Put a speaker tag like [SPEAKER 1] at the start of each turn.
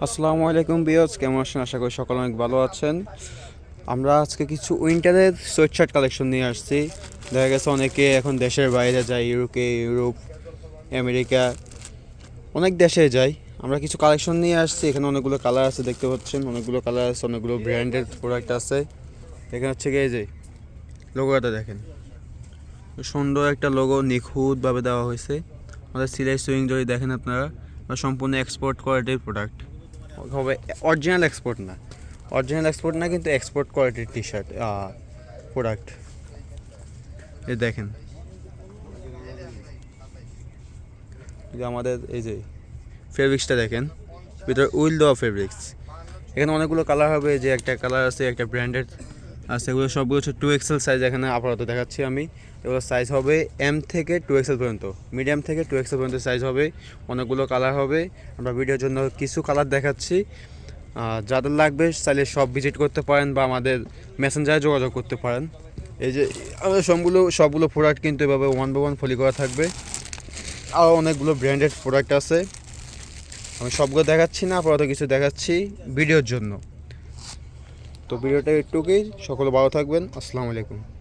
[SPEAKER 1] আসসালামু আলাইকুম বিয়স, কেমন আছেন? আশা করি সকলে অনেক ভালো আছেন। আমরা আজকে কিছু উইন্টারের সোয়েট শার্ট কালেকশন নিয়ে আসছি। দেখা গেছে অনেকে এখন দেশের বাইরে যায়, ইউরোপ, আমেরিকা, অনেক দেশে যায়। আমরা কিছু কালেকশন নিয়ে আসছি। এখানে অনেকগুলো কালার আছে, দেখতে পাচ্ছেন অনেকগুলো কালার আছে, অনেকগুলো ব্র্যান্ডের প্রোডাক্ট আছে। এখানে হচ্ছে কি, এই যে লোগোটা দেখেন, সুন্দর একটা লোগো নিখুঁতভাবে দেওয়া হয়েছে। আমাদের সিলাই সুইং যদি দেখেন আপনারা, সম্পূর্ণ এক্সপোর্ট কোয়ালিটির প্রোডাক্ট হবে। অরিজিনাল এক্সপোর্ট না কিন্তু এক্সপোর্ট কোয়ালিটির টি শার্ট প্রোডাক্ট। এই দেখেন, যে আমাদের এই যে ফেব্রিক্সটা দেখেন, ভিতরে উইল দেওয়া ফেব্রিক্স। এখানে অনেকগুলো কালার হবে, যে একটা কালার আছে, একটা ব্র্যান্ডেড আছে। এগুলো সবগুলো হচ্ছে 2XL সাইজ। এখানে আপাতত দেখাচ্ছি আমি। এগুলো সাইজ হবে M থেকে 2XL পর্যন্ত, মিডিয়াম থেকে 2XL পর্যন্ত সাইজ হবে। অনেকগুলো কালার হবে। আমরা ভিডিওর জন্য কিছু কালার দেখাচ্ছি। যাদের লাগবে চাইলে সব ভিজিট করতে পারেন বা আমাদের মেসেঞ্জারে যোগাযোগ করতে পারেন। এই যে আমাদের সবগুলো প্রোডাক্ট কিন্তু এভাবে 1 by 1 ফলি করা থাকবে। আরও অনেকগুলো ব্র্যান্ডেড প্রোডাক্ট আছে, আমি সবগুলো দেখাচ্ছি না, আপাতত কিছু দেখাচ্ছি ভিডিওর জন্য। তো ভিডিওটা একটুকুই, সকলে ভালো থাকবেন। আসসালামু আলাইকুম।